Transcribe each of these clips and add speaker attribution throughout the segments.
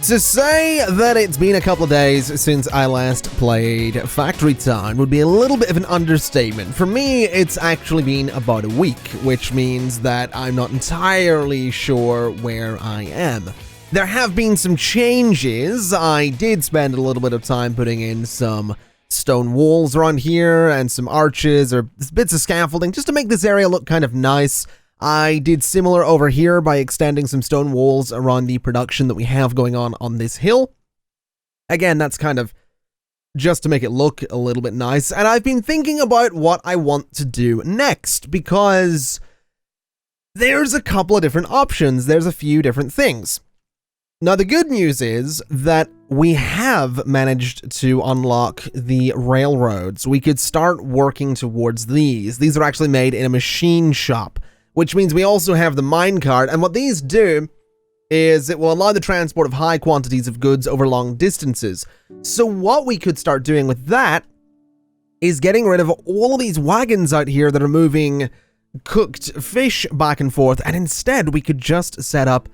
Speaker 1: To say that it's been a couple of days since I last played Factory Town would be a little bit of an understatement. For me, it's actually been about a week, which means that I'm not entirely sure where I am. There have been some changes. I did spend a little bit of time putting in some stone walls around here and some arches or bits of scaffolding just to make this area look kind of nice. I did similar over here by extending some stone walls around the production that we have going on this hill. Again, that's kind of just to make it look a little bit nice. And I've been thinking about what I want to do next because there's a couple of different options. There's a few different things. Now, the good news is that we have managed to unlock the railroads. We could start working towards these. These are actually made in a machine shop, which means we also have the minecart, and what these do is it will allow the transport of high quantities of goods over long distances. So what we could start doing with that is getting rid of all of these wagons out here that are moving cooked fish back and forth, and instead we could just set up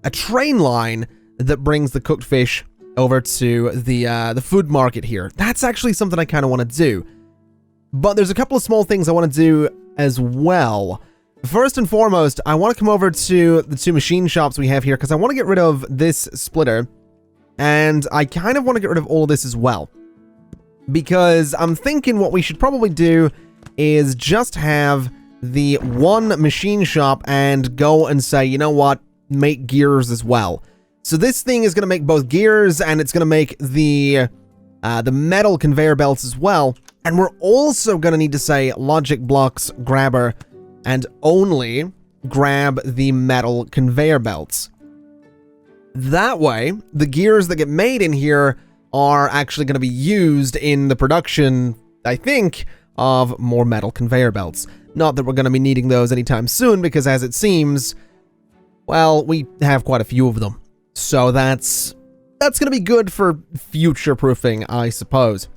Speaker 1: a train line that brings the cooked fish over to the food market here. That's actually something I kind of want to do. But there's a couple of small things I want to do as well. First and foremost, I want to come over to the two machine shops we have here because I want to get rid of this splitter, and I kind of want to get rid of all of this as well. Because I'm thinking what we should probably do is just have the one machine shop and go and say, you know what, make gears as well. So this thing is going to make both gears and it's going to make the metal conveyor belts as well. And we're also going to need to say logic blocks grabber and only grab the metal conveyor belts. That way, the gears that get made in here are actually going to be used in the production, I think, of more metal conveyor belts. Not that we're going to be needing those anytime soon, because as it seems, well, we have quite a few of them. So that's going to be good for future-proofing, I suppose.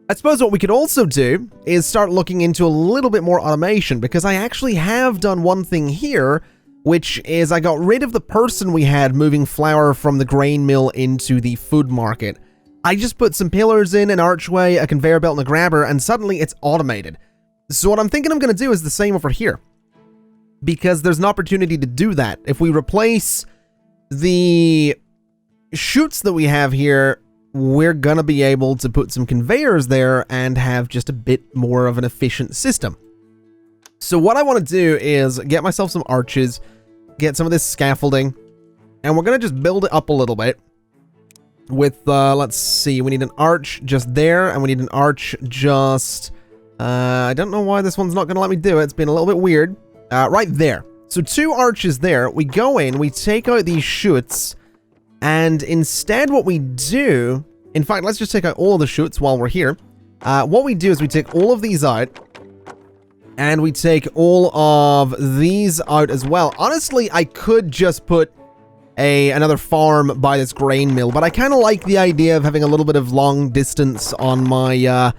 Speaker 1: I suppose what we could also do is start looking into a little bit more automation, because I actually have done one thing here, which is I got rid of the person we had moving flour from the grain mill into the food market. I just put some pillars in, an archway, a conveyor belt, and a grabber, and suddenly it's automated. So what I'm thinking I'm going to do is the same over here, because there's an opportunity to do that. If we replace the chutes that we have here, we're going to be able to put some conveyors there and have just a bit more of an efficient system. So what I want to do is get myself some arches, get some of this scaffolding, and we're going to just build it up a little bit with, let's see, we need an arch just there, and we need an arch just, I don't know why this one's not going to let me do it. It's been a little bit weird. Right there. So 2 arches there. We go in, we take out these chutes, and instead what we do, in fact, let's just take out all of the chutes while we're here. What we do is we take all of these out, and we take all of these out as well. Honestly, I could just put another farm by this grain mill, but I kind of like the idea of having a little bit of long distance on my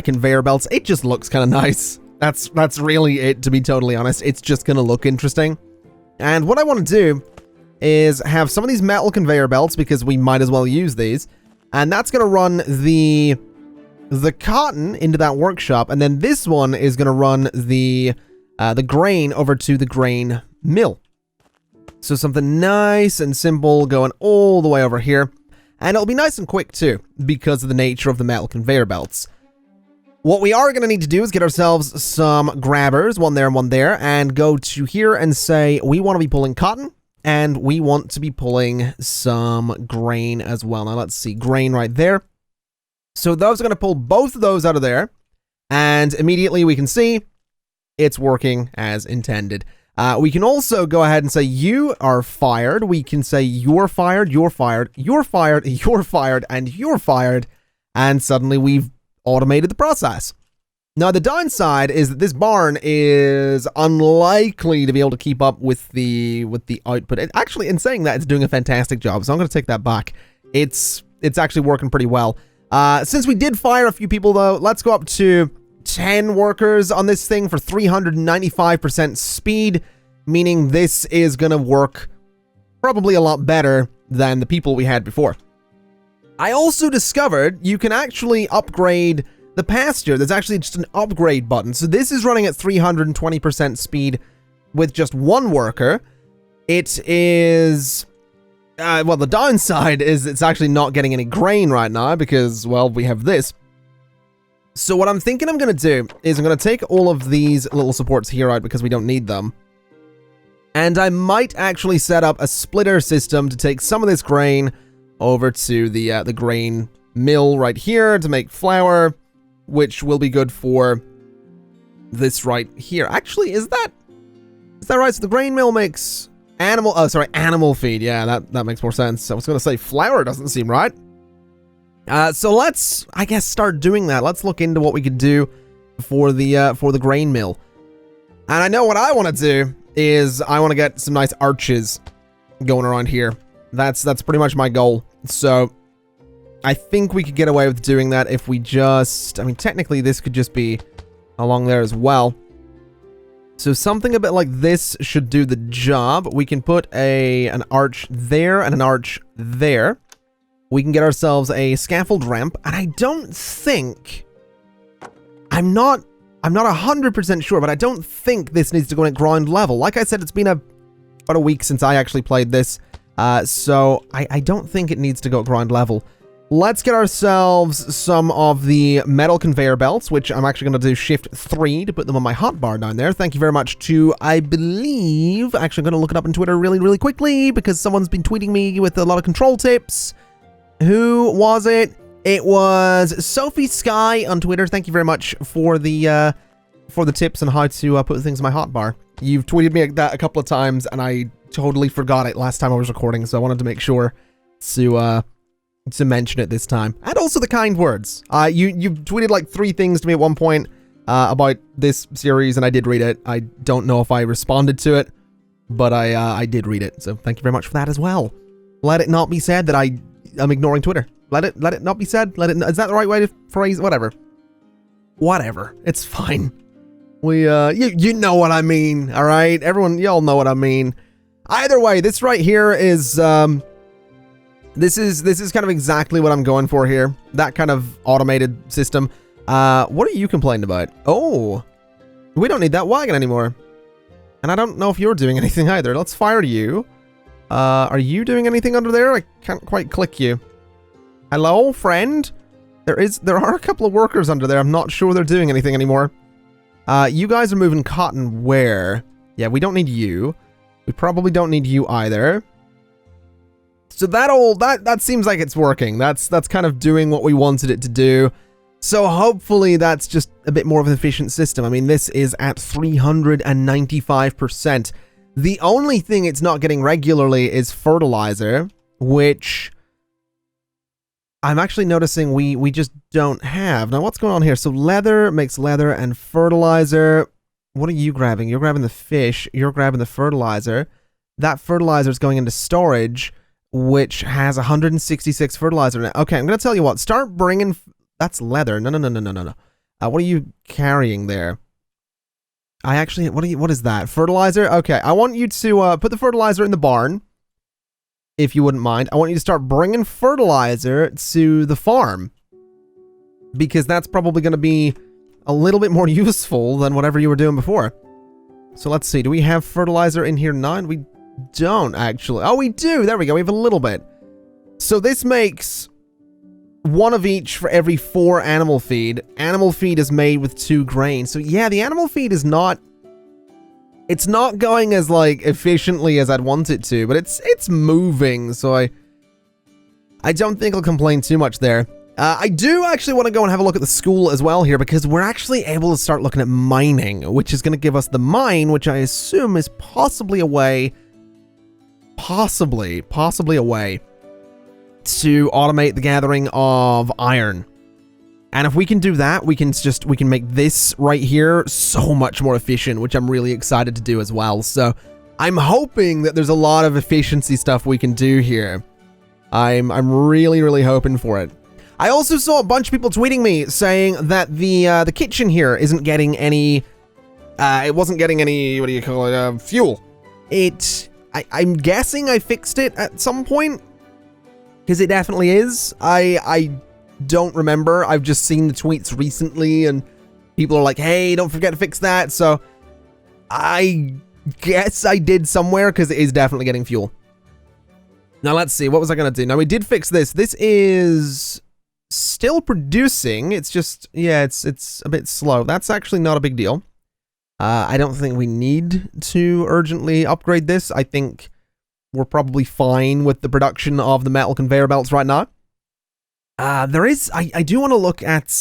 Speaker 1: conveyor belts. It just looks kind of nice. That's really it, to be totally honest. It's just going to look interesting. And what I want to do is have some of these metal conveyor belts, because we might as well use these. And that's going to run the cotton into that workshop. And then this one is going to run the grain over to the grain mill. So something nice and simple going all the way over here. And it'll be nice and quick too, because of the nature of the metal conveyor belts. What we are going to need to do is get ourselves some grabbers, one there and one there, and go to here and say we want to be pulling cotton, and we want to be pulling some grain as well. Now let's see, grain right there. So those are going to pull both of those out of there, and immediately we can see it's working as intended. We can also go ahead and say you are fired. We can say you're fired, you're fired, you're fired, you're fired, and you're fired, and suddenly we've automated the process. Now, the downside is that this barn is unlikely to be able to keep up with the output. Actually, in saying that, it's doing a fantastic job, so I'm going to take that back. It's actually working pretty well. Since we did fire a few people, though, let's go up to 10 workers on this thing for 395% speed, meaning this is going to work probably a lot better than the people we had before. I also discovered you can actually upgrade the pasture. There's actually just an upgrade button. So this is running at 320% speed with just one worker. It is... well, the downside is it's actually not getting any grain right now because, well, we have this. So what I'm thinking I'm going to do is I'm going to take all of these little supports here out because we don't need them. And I might actually set up a splitter system to take some of this grain over to the grain mill right here to make flour, which will be good for this right here. Actually, is that right? So the grain mill makes animal feed. Yeah, that makes more sense. I was going to say flour doesn't seem right. So let's, I guess, start doing that. Let's look into what we could do for the grain mill. And I know what I want to do is I want to get some nice arches going around here. That's pretty much my goal. So I think we could get away with doing that if we just, I mean, technically this could just be along there as well. So something a bit like this should do the job. We can put an arch there and an arch there. We can get ourselves a scaffold ramp, and I don't think, I'm not 100% sure, but I don't think this needs to go at ground level. Like I said, it's been about a week since I actually played this, so I don't think it needs to go at ground level. Let's get ourselves some of the metal conveyor belts, which I'm actually going to do Shift 3 to put them on my hotbar down there. Thank you very much to, I believe, actually I'm going to look it up on Twitter really, really quickly because someone's been tweeting me with a lot of control tips. Who was it? It was Sophie Sky on Twitter. Thank you very much for the tips on how to put things in my hotbar. You've tweeted me that a couple of times, and I totally forgot it last time I was recording, so I wanted to make sure to mention it this time. And also the kind words. You tweeted like 3 things to me at one point about this series, and I did read it. I don't know if I responded to it, but I did read it. So thank you very much for that as well. Let it not be said that I'm ignoring Twitter. Let it not be said. Is that the right way to phrase it? Whatever. It's fine. We you know what I mean, all right? Everyone, y'all know what I mean. Either way, this right here is this is kind of exactly what I'm going for here. That kind of automated system. What are you complaining about? Oh, we don't need that wagon anymore. And I don't know if you're doing anything either. Let's fire you. Are you doing anything under there? I can't quite click you. Hello, friend? There are a couple of workers under there. I'm not sure they're doing anything anymore. You guys are moving cotton where? Yeah, we don't need you. We probably don't need you either. So that seems like it's working. That's kind of doing what we wanted it to do. So hopefully that's just a bit more of an efficient system. I mean, this is at 395%. The only thing it's not getting regularly is fertilizer, which I'm actually noticing we just don't have. Now, what's going on here? So leather makes leather and fertilizer. What are you grabbing? You're grabbing the fish. You're grabbing the fertilizer. That fertilizer is going into storage, which has 166 fertilizer in it. Okay, I'm going to tell you what. Start bringing... That's leather. No. What are you carrying there? What is that? Fertilizer? Okay, I want you to put the fertilizer in the barn, if you wouldn't mind. I want you to start bringing fertilizer to the farm, because that's probably going to be a little bit more useful than whatever you were doing before. So let's see. Do we have fertilizer in here now? We don't, actually. Oh, we do. There we go. We have a little bit. So this makes 1 of each for every 4 animal feed. Animal feed is made with 2 grain. So yeah, the animal feed is not... It's not going as, like, efficiently as I'd want it to, but it's moving, so I don't think I'll complain too much there. I do actually want to go and have a look at the school as well here, because we're actually able to start looking at mining, which is going to give us the mine, which I assume is possibly a way... Possibly a way to automate the gathering of iron. And if we can do that, we can make this right here so much more efficient, which I'm really excited to do as well. So I'm hoping that there's a lot of efficiency stuff we can do here. I'm really, really hoping for it. I also saw a bunch of people tweeting me saying that the kitchen here isn't getting any, it wasn't getting any, what do you call it, fuel. I'm guessing I fixed it at some point. Because it definitely is. I don't remember. I've just seen the tweets recently and people are like, hey, don't forget to fix that. So I guess I did somewhere because it is definitely getting fuel. Now let's see. What was I going to do? Now we did fix this. This is still producing. It's just, yeah, it's a bit slow. That's actually not a big deal. I don't think we need to urgently upgrade this. I think we're probably fine with the production of the metal conveyor belts right now. There is, I do want to look at,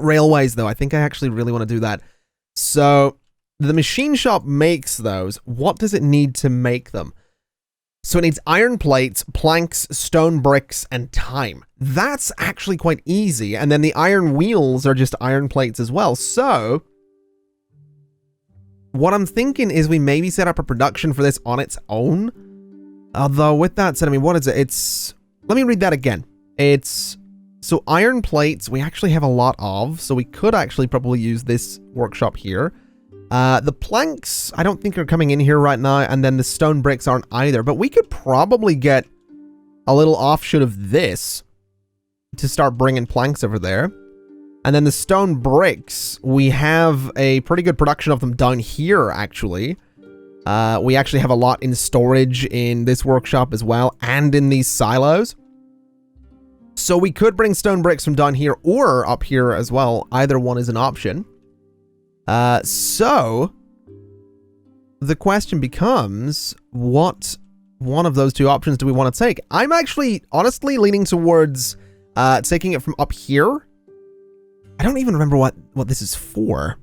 Speaker 1: railways though. I think I actually really want to do that. So the machine shop makes those. What does it need to make them? So it needs iron plates, planks, stone bricks, and time. That's actually quite easy. And then the iron wheels are just iron plates as well. So what I'm thinking is we maybe set up a production for this on its own. Although with that said, I mean, what is it? Let me read that again. So iron plates, we actually have a lot of, so we could actually probably use this workshop here. The planks, I don't think are coming in here right now, and then the stone bricks aren't either, but we could probably get a little offshoot of this to start bringing planks over there. And then the stone bricks, we have a pretty good production of them down here, actually. We actually have a lot in storage in this workshop as well, and in these silos. So we could bring stone bricks from down here or up here as well. Either one is an option. So the question becomes, what one of those two options do we want to take? I'm actually honestly leaning towards taking it from up here. I don't even remember what this is for.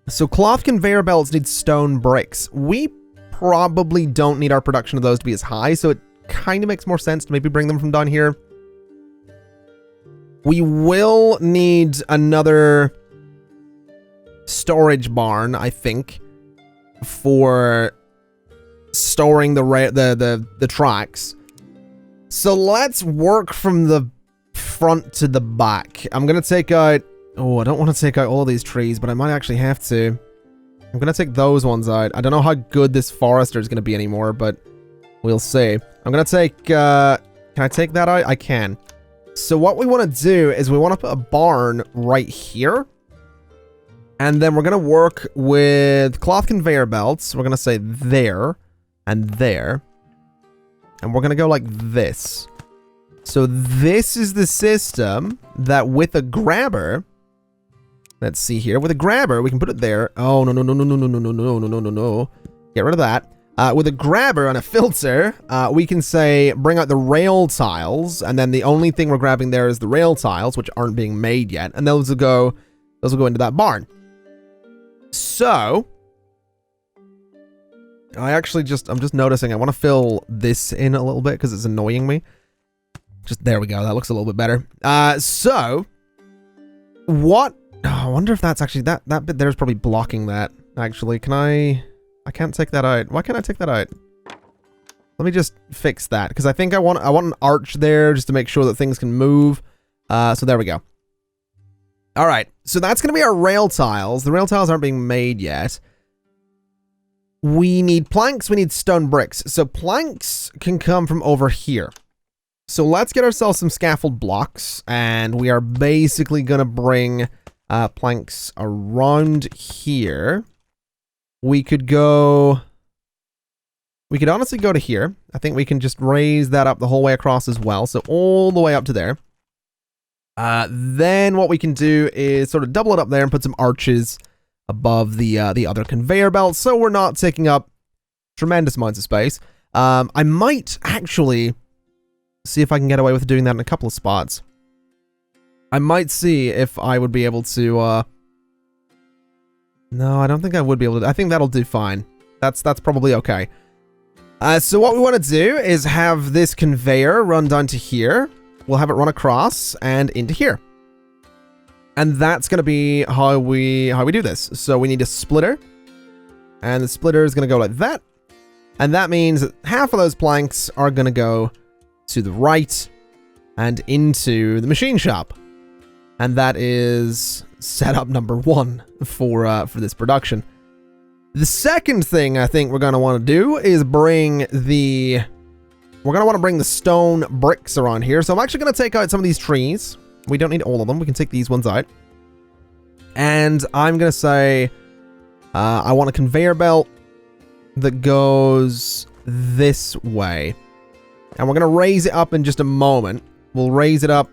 Speaker 1: So cloth conveyor belts need stone bricks. We probably don't need our production of those to be as high, so it kind of makes more sense to maybe bring them from down here. We will need another storage barn, I think, for storing the tracks. So let's work from the front to the back. I'm gonna take out, oh, I don't want to take out all these trees, but I might actually have to. I'm gonna take those ones out. I don't know how good this forester is gonna be anymore, but we'll see. I'm gonna take, can I take that out? I can. So what we want to do is we want to put a barn right here. And then we're going to work with cloth conveyor belts. We're going to say there and there. And we're going to go like this. So this is the system that with a grabber, let's see here, with a grabber, we can put it there. Oh, no. Get rid of that. With a grabber and a filter, we can say bring out the rail tiles, and then the only thing we're grabbing there is the rail tiles, which aren't being made yet, and those will go into that barn. So I'm just noticing I want to fill this in a little bit because it's annoying me. Just there we go. That looks a little bit better. So what? Oh, I wonder if that's actually that bit there is probably blocking that. Actually, can I can't take that out. Why can't I take that out? Let me just fix that because I think I want an arch there just to make sure that things can move. So there we go. All right. So that's going to be our rail tiles. The rail tiles aren't being made yet. We need planks. We need stone bricks. So planks can come from over here. So let's get ourselves some scaffold blocks, and we are basically going to bring planks around here. We could honestly go to here. I think we can just raise that up the whole way across as well. So all the way up to there. Then what we can do is sort of double it up there and put some arches above the other conveyor belts, so we're not taking up tremendous amounts of space. I might actually see if I can get away with doing that in a couple of spots. I might see if I would be able to, no, I don't think I would be able to. I think that'll do fine. That's probably okay. So what we want to do is have this conveyor run down to here. We'll have it run across and into here. And that's going to be how we do this. So we need a splitter. And the splitter is going to go like that. And that means that half of those planks are going to go to the right and into the machine shop. And that is setup number 1 for this production. The second thing I think we're going to want to do is bring the we're going to want to bring the stone bricks around here. So I'm actually going to take out some of these trees. We don't need all of them. We can take these ones out. And I'm going to say I want a conveyor belt that goes this way. And we're going to raise it up in just a moment. We'll raise it up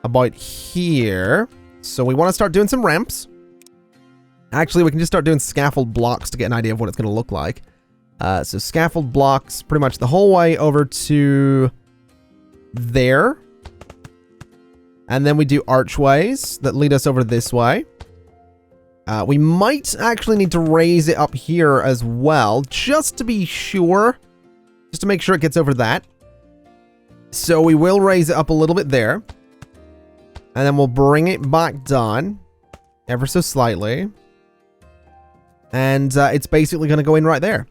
Speaker 1: about here. So we want to start doing some ramps. Actually, we can just start doing scaffold blocks to get an idea of what it's going to look like. So scaffold blocks pretty much the whole way over to there. And then we do archways that lead us over this way. We might actually need to raise it up here as well, just to be sure. Just to make sure it gets over that. So we will raise it up a little bit there. And then we'll bring it back down ever so slightly. And it's basically going to go in right there.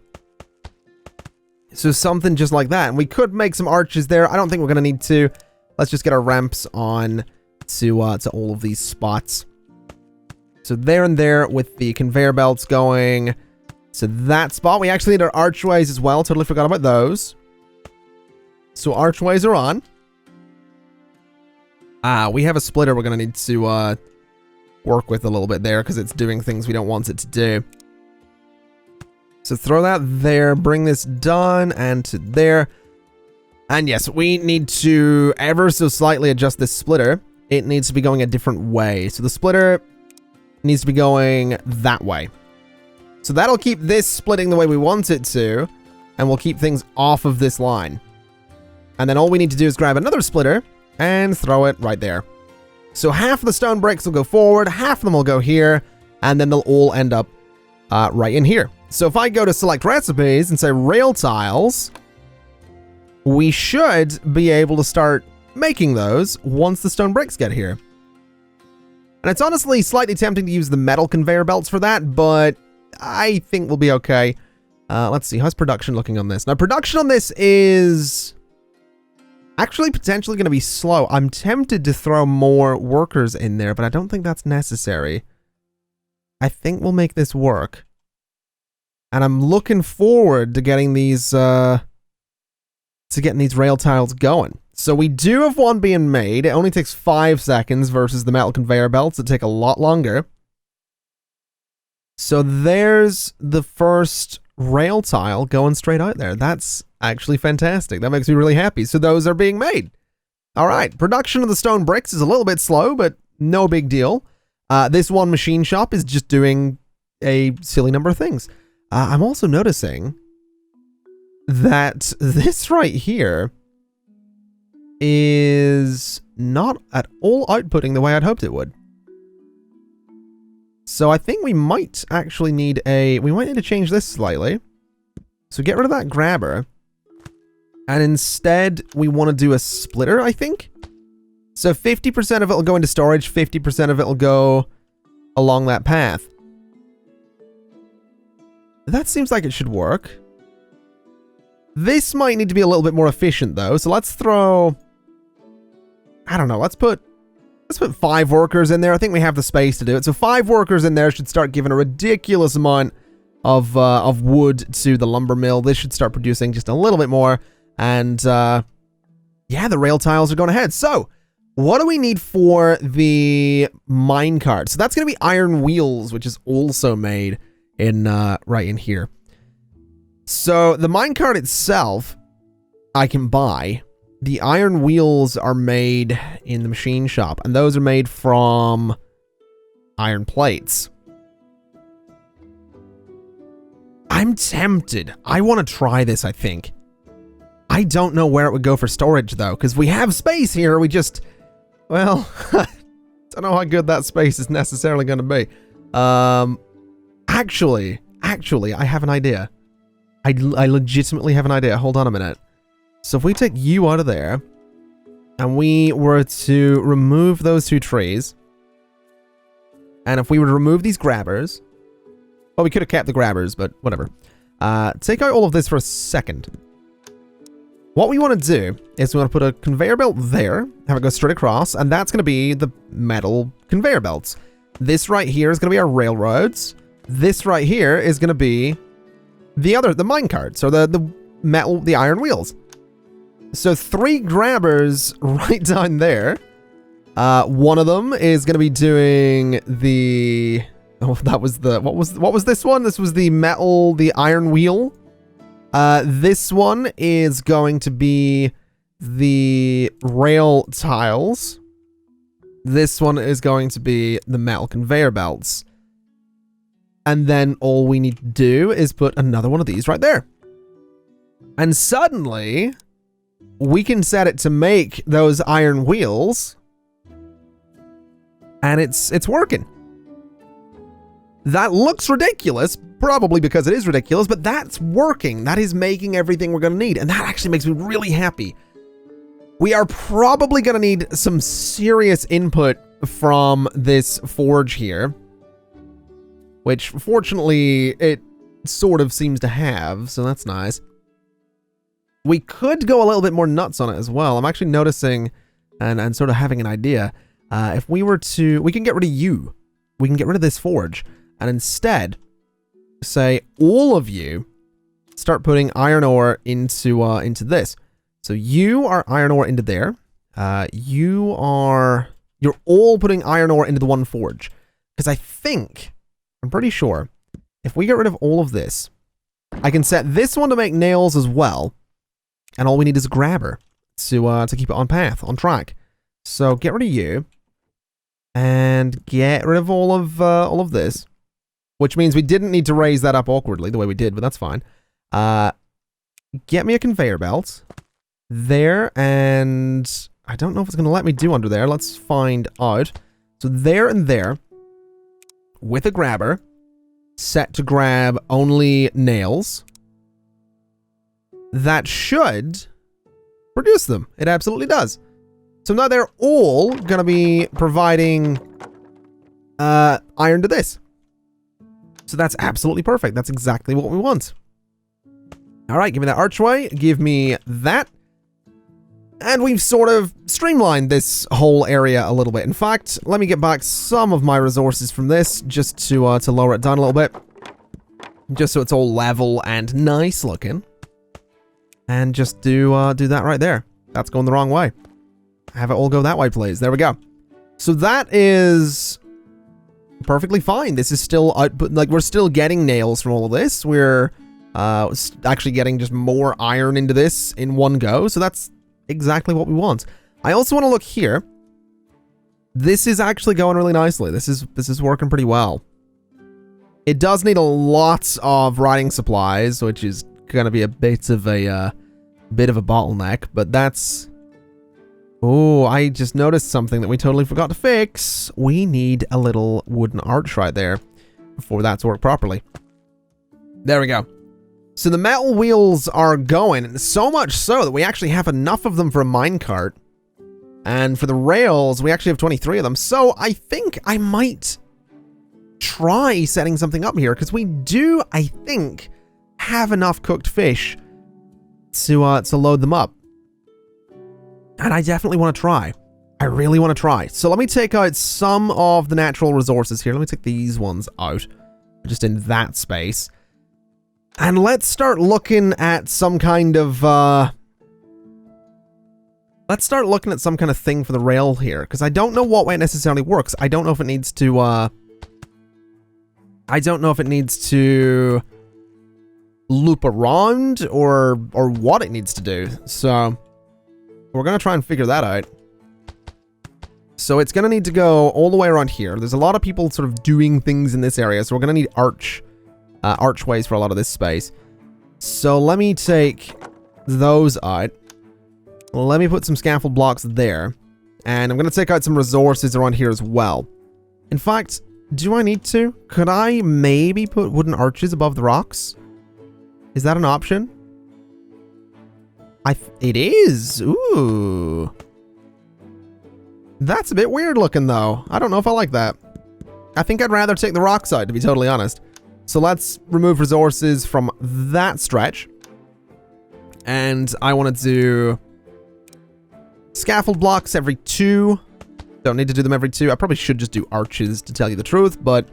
Speaker 1: So something just like that. And we could make some arches there. I don't think we're going to need to. Let's just get our ramps on to all of these spots. So there and there with the conveyor belts going to that spot. We actually need our archways as well. Totally forgot about those. So archways are on. We have a splitter we're going to need to work with a little bit there because it's doing things we don't want it to do. So throw that there, bring this down and to there. And yes, we need to ever so slightly adjust this splitter. It needs to be going a different way. So the splitter needs to be going that way. So that'll keep this splitting the way we want it to. And we'll keep things off of this line. And then all we need to do is grab another splitter and throw it right there. So half of the stone bricks will go forward, half of them will go here, and then they'll all end up right in here. So if I go to select recipes and say rail tiles, we should be able to start making those once the stone bricks get here. And it's honestly slightly tempting to use the metal conveyor belts for that, but I think we'll be okay. Let's see, how's production looking on this? Now, production on this is actually potentially going to be slow. I'm tempted to throw more workers in there, but I don't think that's necessary. I think we'll make this work. And I'm looking forward to getting these rail tiles going. So we do have one being made. It only takes 5 seconds versus the metal conveyor belts that take a lot longer. So there's the first rail tile going straight out there. That's actually fantastic. That makes me really happy. So those are being made. All right. Production of the stone bricks is a little bit slow, but no big deal. This one machine shop is just doing a silly number of things. I'm also noticing that this right here is not at all outputting the way I'd hoped it would. So I think we might actually need we might need to change this slightly. So get rid of that grabber. And instead, we want to do a splitter, I think. So 50% of it will go into storage, 50% of it will go along that path. That seems like it should work. This might need to be a little bit more efficient, though. So let's throw... I don't know, let's put 5 workers in there. I think we have the space to do it. So 5 workers in there should start giving a ridiculous amount of wood to the lumber mill. This should start producing just a little bit more. And yeah, the rail tiles are going ahead. So what do we need for the minecart? So that's going to be iron wheels, which is also made in right in here. So the minecart itself, I can buy. The iron wheels are made in the machine shop, and those are made from iron plates. I'm tempted. I want to try this, I think. I don't know where it would go for storage, though, because we have space here. We just... Well, I don't know how good that space is necessarily going to be. Actually, I have an idea. I legitimately have an idea. Hold on a minute. So if we take you out of there, and we were to remove those 2 trees, and if we were to remove these grabbers, well, we could have kept the grabbers, but whatever. Take out all of this for a second. What we want to do is we want to put a conveyor belt there, have it go straight across, and that's going to be the metal conveyor belts. This right here is going to be our railroads. This right here is going to be the minecarts, or the iron wheels. So 3 grabbers right down there. One of them is going to be doing the... Oh, that was the... What was this one? This was the iron wheel. This one is going to be the rail tiles. This one is going to be the metal conveyor belts. And then all we need to do is put another one of these right there. And suddenly, we can set it to make those iron wheels. And it's working. That looks ridiculous, probably because it is ridiculous, but that's working. That is making everything we're going to need. And that actually makes me really happy. We are probably going to need some serious input from this forge here. Which, fortunately, it sort of seems to have, so that's nice. We could go a little bit more nuts on it as well. I'm actually noticing and sort of having an idea. If we were to... We can get rid of you. We can get rid of this forge. And instead, say, all of you start putting iron ore into this. So you are iron ore into there. You're all putting iron ore into the one forge. Because I'm pretty sure, if we get rid of all of this, I can set this one to make nails as well. And all we need is a grabber to keep it on track. So get rid of you. And get rid of all of this. Which means we didn't need to raise that up awkwardly the way we did, but that's fine. Get me a conveyor belt. There, and I don't know if it's going to let me do under there. Let's find out. So there and there, with a grabber, set to grab only nails. That should produce them. It absolutely does. So now they're all going to be providing iron to this. So that's absolutely perfect. That's exactly what we want. All right, give me that archway. Give me that. And we've sort of streamlined this whole area a little bit. In fact, let me get back some of my resources from this just to lower it down a little bit. Just so it's all level and nice looking. And just do that right there. That's going the wrong way. Have it all go that way, please. There we go. So that is perfectly fine. This is still output, like we're still getting nails from all of this. We're actually getting just more iron into this in one go. So that's exactly what we want. I also want to look here. This is actually going really nicely. This is working pretty well. It does need a lot of writing supplies, which is going to be a bit of a bottleneck, but that's... Oh, I just noticed something that we totally forgot to fix. We need a little wooden arch right there for that to work properly. There we go. So the metal wheels are going, so much so that we actually have enough of them for a minecart. And for the rails, we actually have 23 of them. So I think I might try setting something up here, because we do, I think, have enough cooked fish to load them up. And I definitely want to try. I really want to try. So let me take out some of the natural resources here. Let me take these ones out, just in that space. And let's start looking at some kind of, let's start looking at some kind of thing for the rail here, because I don't know what way it necessarily works. I don't know if it needs to, loop around or what it needs to do. So we're going to try and figure that out. So it's going to need to go all the way around here. There's a lot of people sort of doing things in this area, so we're going to need archways for a lot of this space. So let me take those out. Let me put some scaffold blocks there. And I'm going to take out some resources around here as well. In fact, do I need to? Could I maybe put wooden arches above the rocks? Is that an option? It is. Ooh. That's a bit weird looking, though. I don't know if I like that. I think I'd rather take the rocks out, to be totally honest. So let's remove resources from that stretch. And I want to do scaffold blocks every 2. Don't need to do them every 2. I probably should just do arches, to tell you the truth, but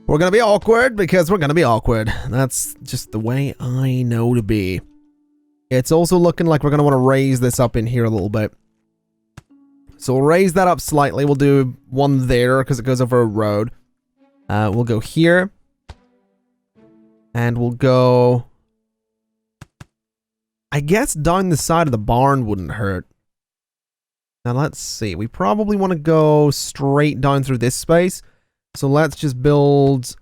Speaker 1: we're going to be awkward because we're going to be awkward. That's just the way I know to be. It's also looking like we're going to want to raise this up in here a little bit. So we'll raise that up slightly. We'll do one there because it goes over a road. We'll go here. And we'll go... I guess down the side of the barn wouldn't hurt. Now let's see. We probably want to go straight down through this space. So let's just build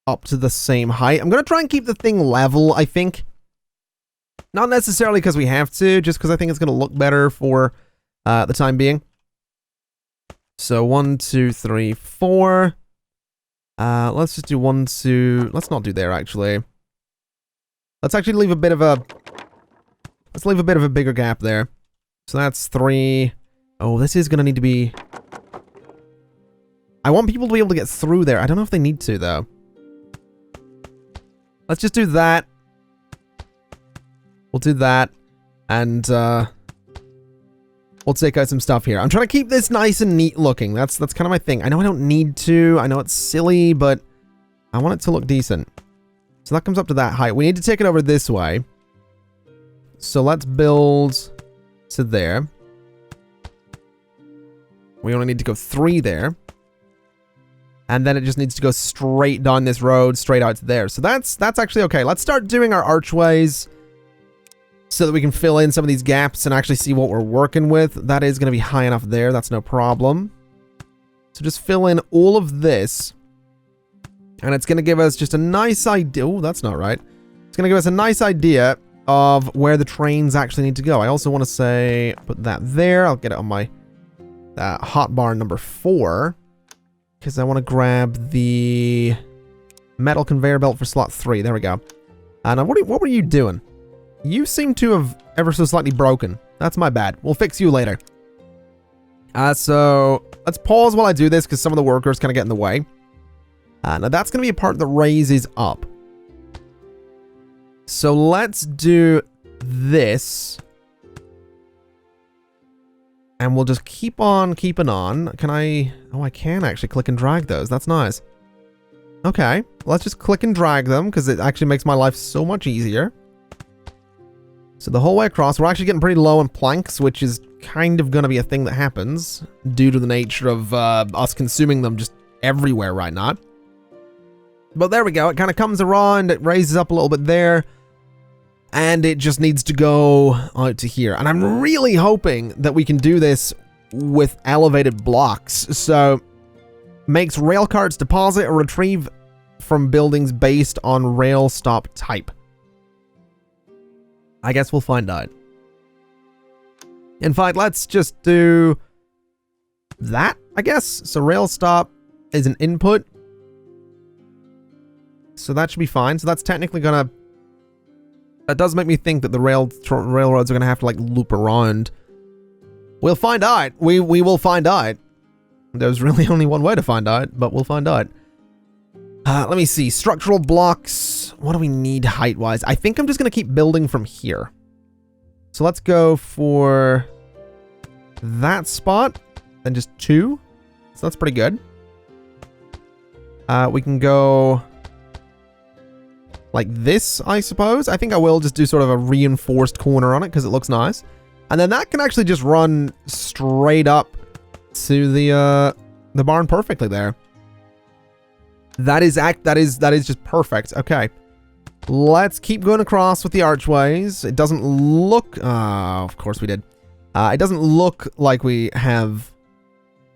Speaker 1: up to the same height. I'm going to try and keep the thing level, I think. Not necessarily because we have to, just because I think it's going to look better for the time being. So 1, 2, 3, 4. Let's just do 1, 2. Let's not do there, actually. Let's actually leave a bit of a... Let's leave a bit of a bigger gap there. So that's 3. Oh, this is going to need to be... I want people to be able to get through there. I don't know if they need to, though. Let's just do that. We'll do that. And, we'll take out some stuff here. I'm trying to keep this nice and neat looking. That's kind of my thing. I know I don't need to. I know it's silly, but I want it to look decent. So that comes up to that height. We need to take it over this way. So let's build to there. We only need to go 3 there. And then it just needs to go straight down this road, straight out to there. So that's actually okay. Let's start doing our archways so that we can fill in some of these gaps and actually see what we're working with. That is going to be high enough there. That's no problem. So just fill in all of this. And it's going to give us just a nice idea. Oh, that's not right. It's going to give us a nice idea of where the trains actually need to go. I also want to say, put that there. I'll get it on my hotbar number 4. Because I want to grab the metal conveyor belt for slot 3. There we go. And what were you doing? You seem to have ever so slightly broken. That's my bad. We'll fix you later. So let's pause while I do this because some of the workers kind of get in the way. Now that's going to be a part that raises up. So let's do this. And we'll just keep on keeping on. Can I... Oh, I can actually click and drag those. That's nice. Okay. Let's just click and drag them because it actually makes my life so much easier. So the whole way across, we're actually getting pretty low on planks, which is kind of going to be a thing that happens due to the nature of us consuming them just everywhere right now. But there we go. It kind of comes around. It raises up a little bit there. And it just needs to go out to here. And I'm really hoping that we can do this with elevated blocks. So, makes rail carts deposit or retrieve from buildings based on rail stop type. I guess we'll find out. In fact, let's just do that, I guess. So, rail stop is an input. So, that should be fine. So, that's technically going to... That does make me think that the railroads are going to have to, like, loop around. We'll find out. We will find out. There's really only one way to find out, but we'll find out. Let me see. Structural blocks. What do we need height-wise? I think I'm just going to keep building from here. So let's go for that spot. Then just 2. So that's pretty good. We can go... like this, I suppose. I think I will just do sort of a reinforced corner on it because it looks nice. And then that can actually just run straight up to the barn perfectly there. That is just perfect. Okay. Let's keep going across with the archways. It doesn't look... of course we did. It doesn't look like we have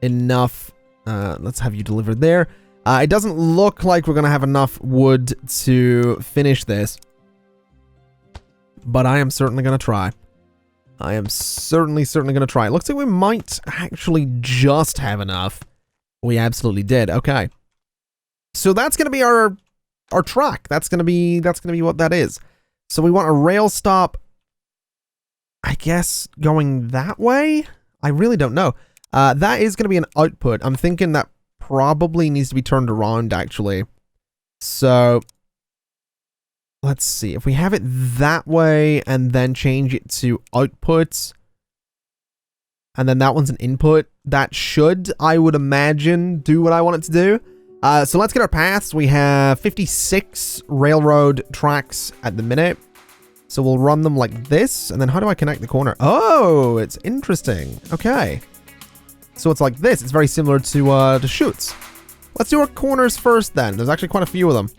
Speaker 1: enough... let's have you delivered there. It doesn't look like we're going to have enough wood to finish this. But I am certainly going to try. I am certainly going to try. It looks like we might actually just have enough. We absolutely did. Okay. So that's going to be our track. That's going to be what that is. So we want a rail stop, I guess, going that way? I really don't know. That is going to be an output. I'm thinking that probably needs to be turned around, actually. So, let's see. If we have it that way and then change it to outputs, and then that one's an input, that should, I would imagine, do what I want it to do. So let's get our paths. We have 56 railroad tracks at the minute. So we'll run them like this, and then how do I connect the corner? Oh, it's interesting. Okay. So it's like this. It's very similar to chutes. Let's do our corners first then. There's actually quite a few of them.